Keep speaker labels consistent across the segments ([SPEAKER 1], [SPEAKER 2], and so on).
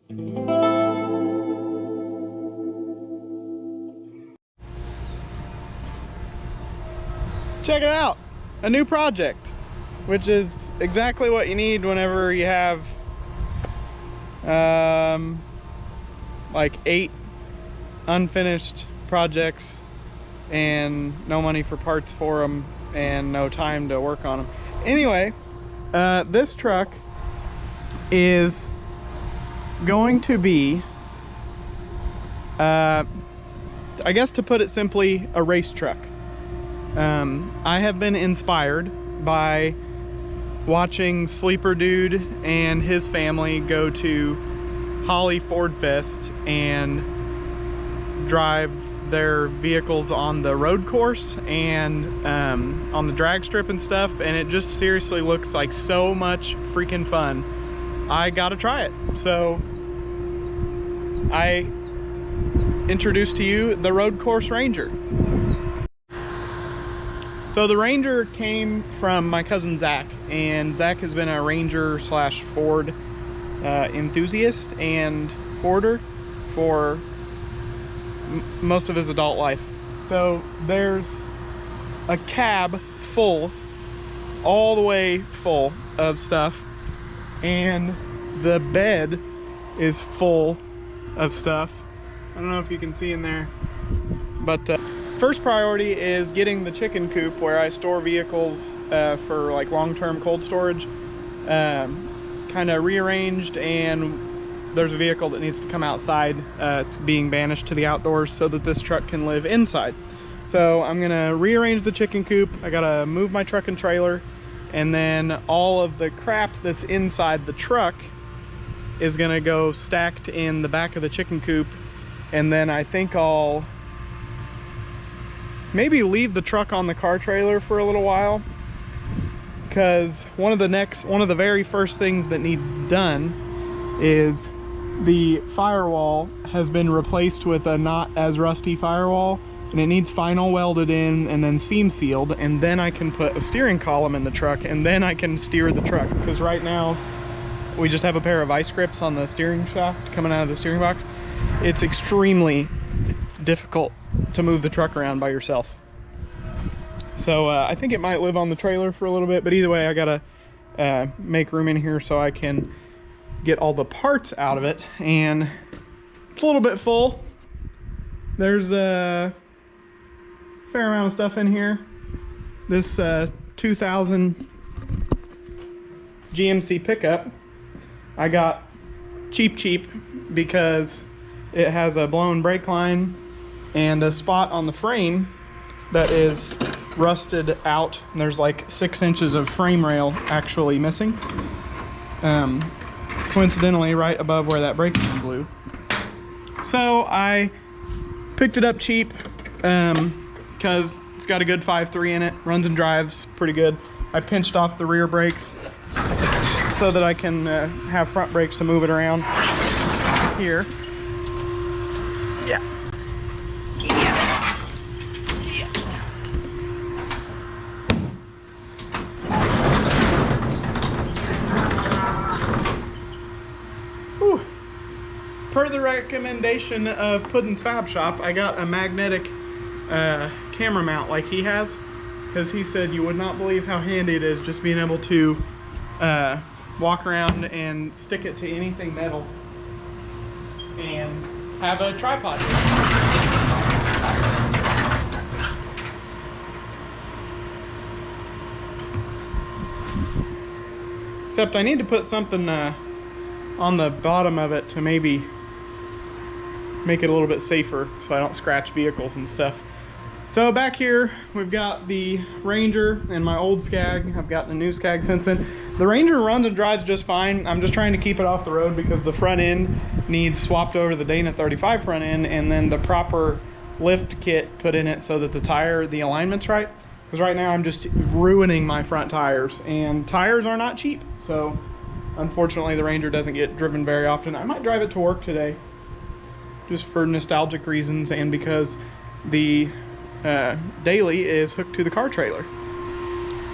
[SPEAKER 1] Check it out, a new project, which is exactly what you need whenever you have like 8 unfinished projects and no money for parts for them and no time to work on them. Anyway, this truck is going to be, I guess to put it simply, a race truck. I have been inspired by watching Sleeper Dude and his family go to Holly Ford Fest and drive their vehicles on the road course and on the drag strip and stuff, and it just seriously looks like so much freaking fun. I gotta try it. So I introduce to you the Road Course Ranger. So the Ranger came from my cousin Zach, and Zach has been a Ranger slash Ford enthusiast and Forder for most of his adult life. So there's a cab full, all the way full of stuff, and the bed is full of stuff. I don't know if you can see in there, but first priority is getting the chicken coop where I store vehicles for like long-term cold storage kind of rearranged, and there's a vehicle that needs to come outside. It's being banished to the outdoors so that this truck can live inside. So I'm gonna rearrange the chicken coop. I gotta move my truck and trailer, and then all of the crap that's inside the truck is gonna go stacked in the back of the chicken coop, and then I think I'll maybe leave the truck on the car trailer for a little while, because one of the very first things that need done is the firewall has been replaced with a not as rusty firewall, and it needs final welded in and then seam sealed, and then I can put a steering column in the truck, and then I can steer the truck, because right now we just have a pair of vice grips on the steering shaft coming out of the steering box. It's extremely difficult to move the truck around by yourself. So I think it might live on the trailer for a little bit, but either way I gotta make room in here so I can get all the parts out of it. And it's a little bit full. There's a fair amount of stuff in here. This 2000 GMC pickup I got cheap because it has a blown brake line and a spot on the frame that is rusted out. And there's like 6 inches of frame rail actually missing. Coincidentally, right above where that brake line blew. So I picked it up cheap because it's got a good 5.3 in it, runs and drives pretty good. I pinched off the rear brakes so that I can have front brakes to move it around here. Yeah. Whew. Per the recommendation of Puddin's Fab Shop, I got a magnetic camera mount like he has, because he said you would not believe how handy it is just being able to walk around and stick it to anything metal and have a tripod. Except I need to put something on the bottom of it to maybe make it a little bit safer so I don't scratch vehicles and stuff. So back here we've got the Ranger and my old Skag. I've gotten a new Skag since then. The Ranger runs and drives just fine. I'm just trying to keep it off the road because the front end needs swapped over to the Dana 35 front end, and then the proper lift kit put in it so that the alignment's right. Because right now I'm just ruining my front tires, and tires are not cheap. So unfortunately the Ranger doesn't get driven very often. I might drive it to work today just for nostalgic reasons and because the daily is hooked to the car trailer.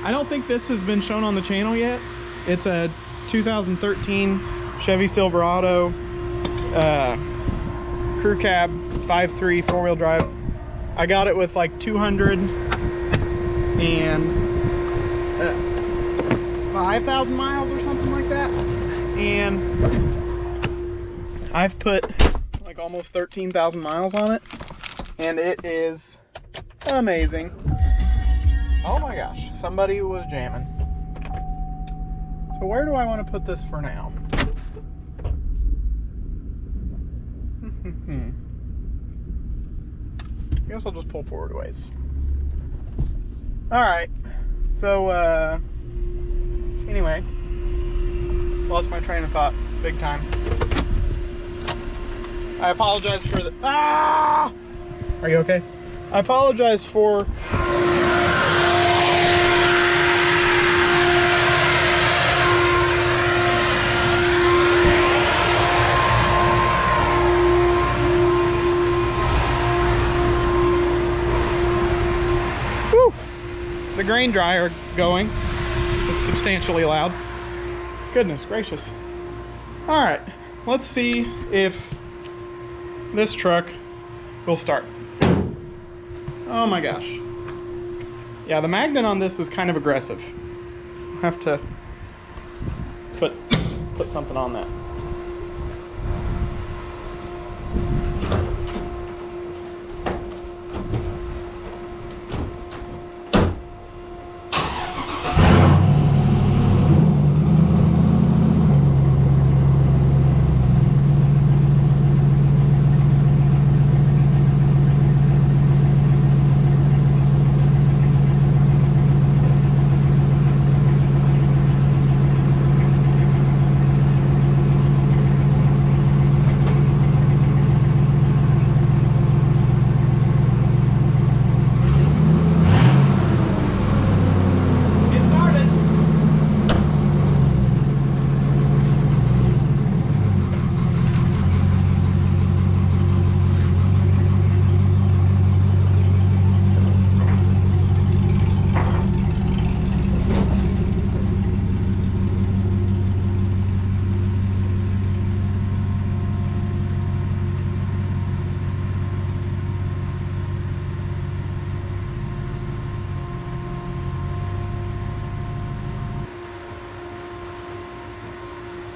[SPEAKER 1] I don't think this has been shown on the channel yet. It's a 2013 Chevy Silverado crew cab 5.3 4-wheel drive. I got it with like 205,000 miles or something like that, and I've put like almost 13,000 miles on it, and it is amazing. Oh my gosh, somebody was jamming. So where do I want to put this for now? I guess I'll just pull forward a ways. Alright, so anyway, lost my train of thought big time. I apologize for the Are you okay? I apologize for the grain dryer going. It's substantially loud. Goodness gracious. All right, let's see if this truck will start. Oh my gosh. Yeah, the magnet on this is kind of aggressive. I'll have to put something on that.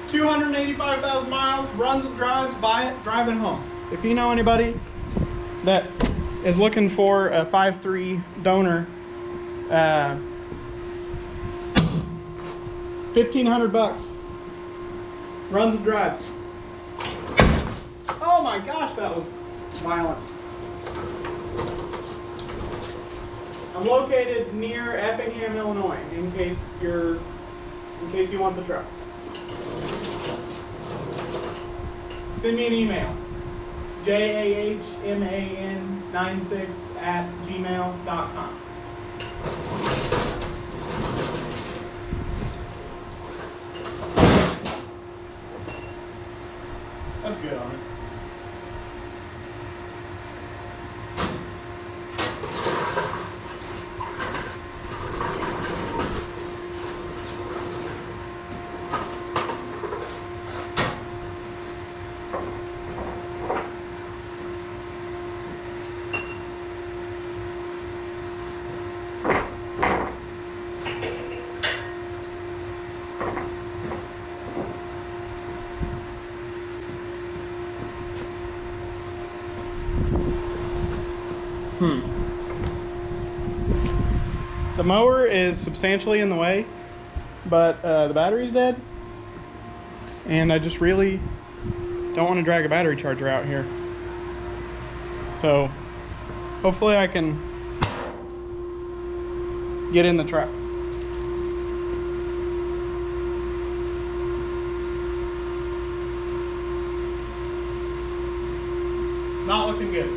[SPEAKER 1] $285,000 miles, runs and drives, buy it, drive it home. If you know anybody that is looking for a 5.3 donor, $1,500, runs and drives. Oh my gosh, that was violent. I'm located near Effingham, Illinois, in case you want the truck. Send me an email, jahman96@gmail.com. That's good on it. The mower is substantially in the way, but the battery's dead, and I just really don't want to drag a battery charger out here. So hopefully I can get in the truck. Not looking good.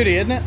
[SPEAKER 1] beauty, isn't it?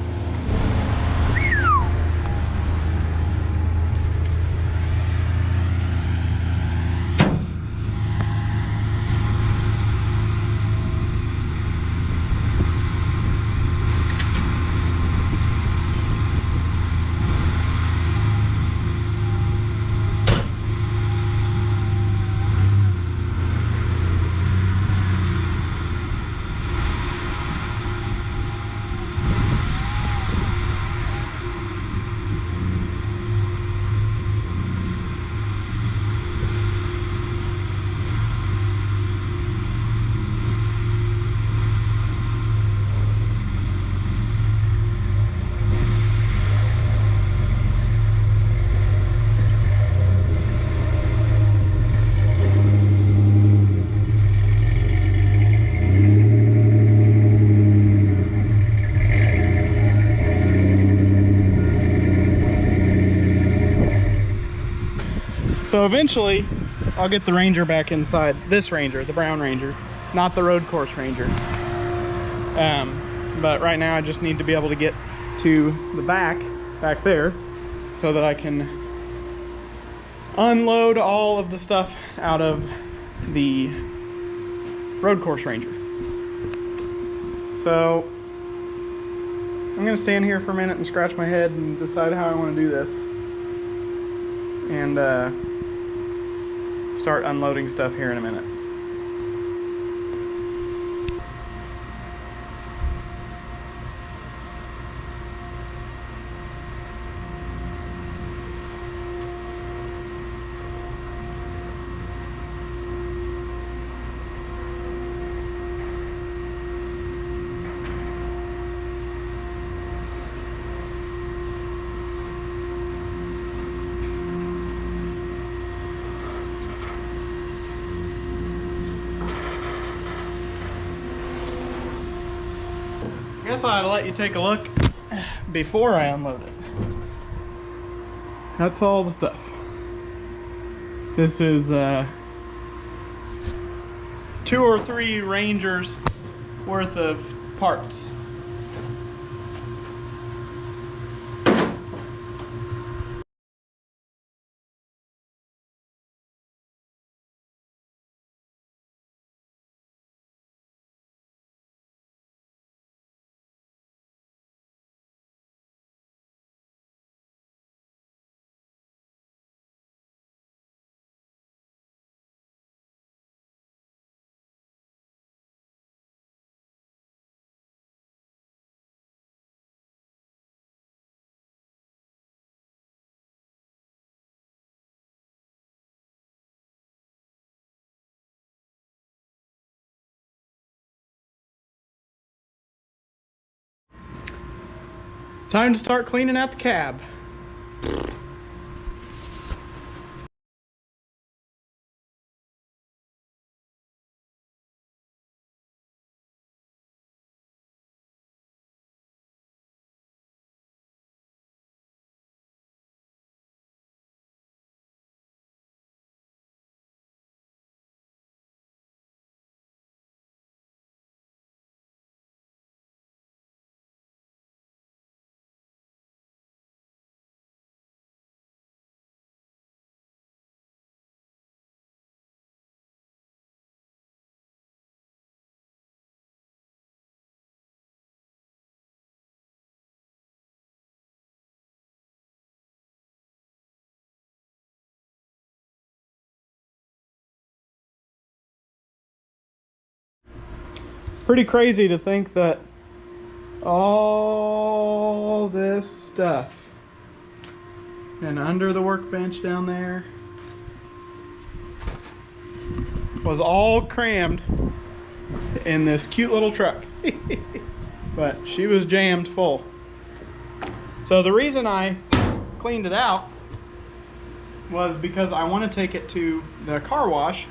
[SPEAKER 1] So eventually, I'll get the Ranger back inside. This Ranger, the brown Ranger, not the road course Ranger. But right now I just need to be able to get to the back there, so that I can unload all of the stuff out of the road course Ranger. So I'm gonna stand here for a minute and scratch my head and decide how I want to do this, and start unloading stuff here in a minute. I guess I ought to let you take a look before I unload it. That's all the stuff. This is 2 or 3 Rangers worth of parts. Time to start cleaning out the cab. Pretty crazy to think that all this stuff, and under the workbench down there, was all crammed in this cute little truck. But she was jammed full. So the reason I cleaned it out was because I want to take it to the car wash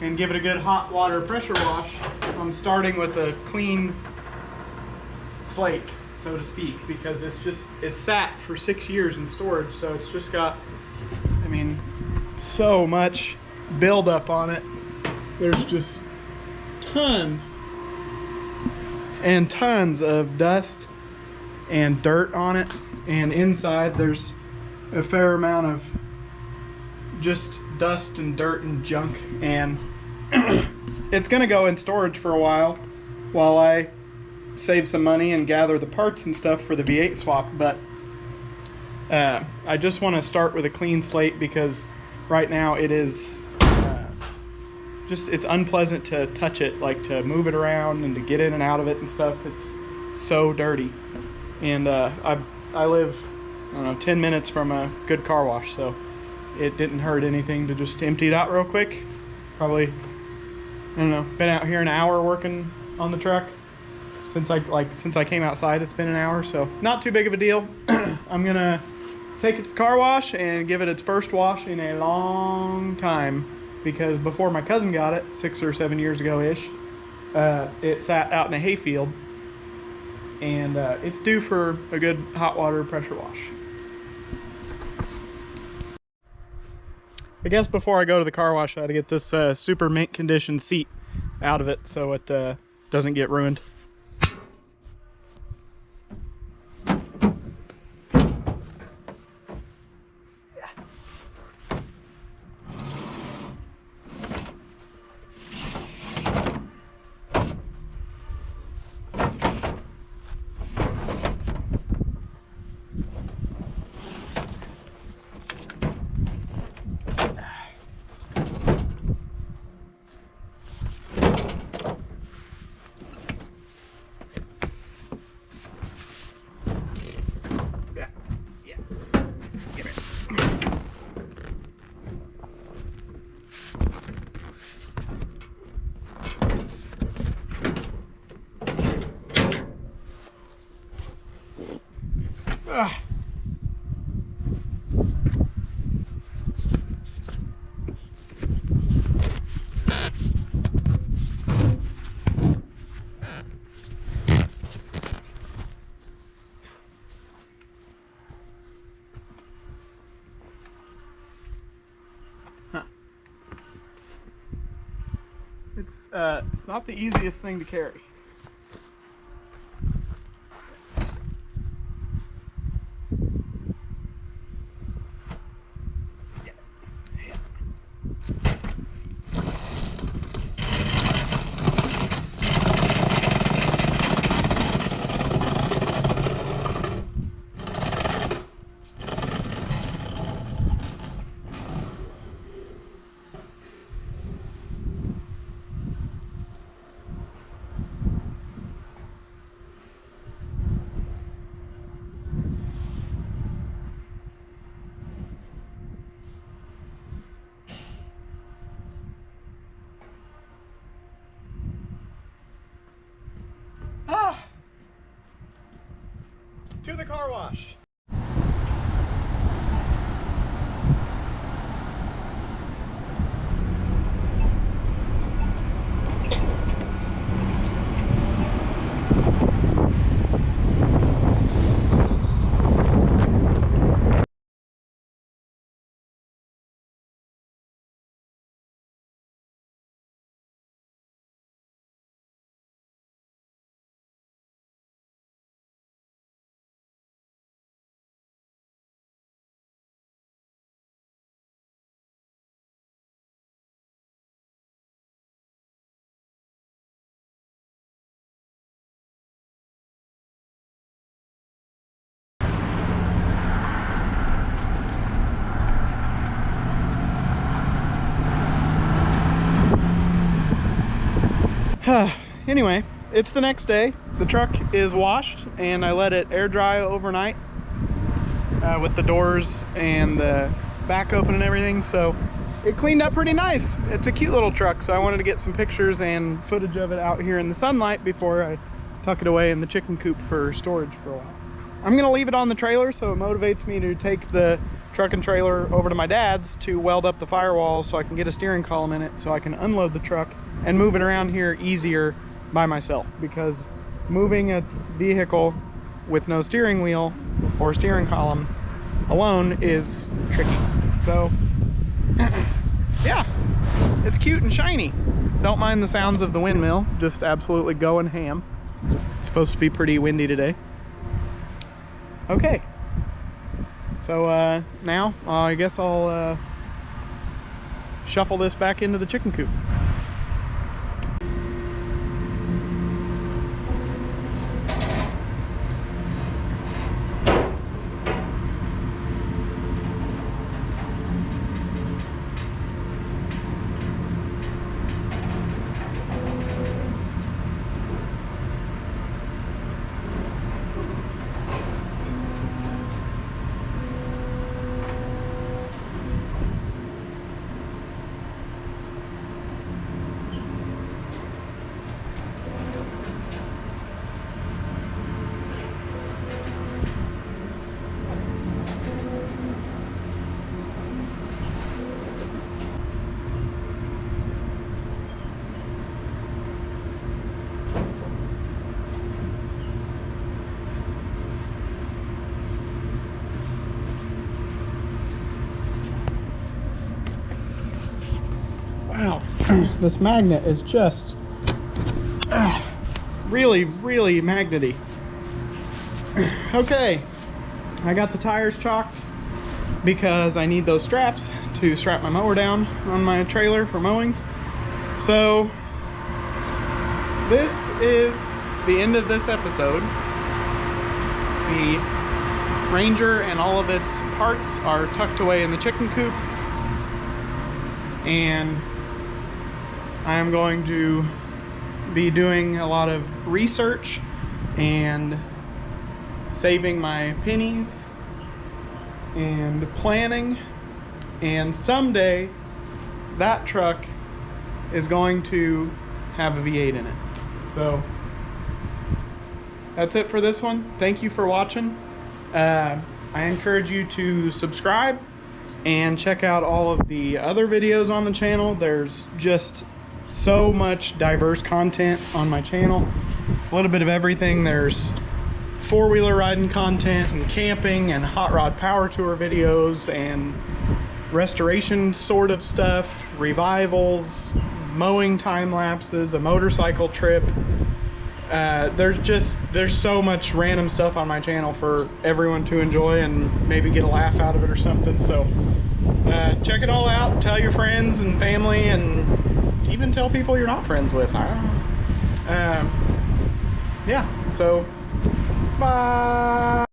[SPEAKER 1] and give it a good hot water pressure wash. So I'm starting with a clean slate, so to speak, because it's sat for 6 years in storage, so it's just got, I mean, so much buildup on it. There's just tons and tons of dust and dirt on it, and inside there's a fair amount of just dust and dirt and junk, and it's gonna go in storage for a while I save some money and gather the parts and stuff for the V8 swap. But I just want to start with a clean slate, because right now it is it's unpleasant to touch it, like to move it around and to get in and out of it and stuff. It's so dirty. And I live, I don't know, 10 minutes from a good car wash, so it didn't hurt anything to just empty it out real quick. Probably, I don't know, been out here an hour working on the truck. Since I came outside, it's been an hour, so not too big of a deal. I'm gonna take it to the car wash and give it its first wash in a long time, because before my cousin got it 6 or 7 years ago-ish, it sat out in a hayfield, and it's due for a good hot water pressure wash. I guess before I go to the car wash, I had to get this super mint condition seat out of it so it doesn't get ruined. It's not the easiest thing to carry. To the car wash. Anyway, it's the next day. The truck is washed and I let it air dry overnight with the doors and the back open and everything, so it cleaned up pretty nice. It's a cute little truck, so I wanted to get some pictures and footage of it out here in the sunlight before I tuck it away in the chicken coop for storage for a while. I'm gonna leave it on the trailer, so it motivates me to take the truck and trailer over to my dad's to weld up the firewall so I can get a steering column in it so I can unload the truck and move it around here easier by myself, because moving a vehicle with no steering wheel or steering column alone is tricky. So yeah, it's cute and shiny. Don't mind the sounds of the windmill, just absolutely going ham. It's supposed to be pretty windy today. Okay. So now I guess I'll shuffle this back into the chicken coop. Wow, this magnet is just really, really magnety. Okay, I got the tires chalked because I need those straps to strap my mower down on my trailer for mowing. So this is the end of this episode. The Ranger and all of its parts are tucked away in the chicken coop, and I am going to be doing a lot of research and saving my pennies and planning, and someday that truck is going to have a V8 in it. So that's it for this one. Thank you for watching. I encourage you to subscribe and check out all of the other videos on the channel. There's just so much diverse content on my channel, a little bit of everything. There's four-wheeler riding content and camping and hot rod power tour videos and restoration sort of stuff, revivals, mowing time lapses, a motorcycle trip. There's so much random stuff on my channel for everyone to enjoy and maybe get a laugh out of it or something. So check it all out, tell your friends and family, and even tell people you're not friends with. I don't know. Yeah, so bye.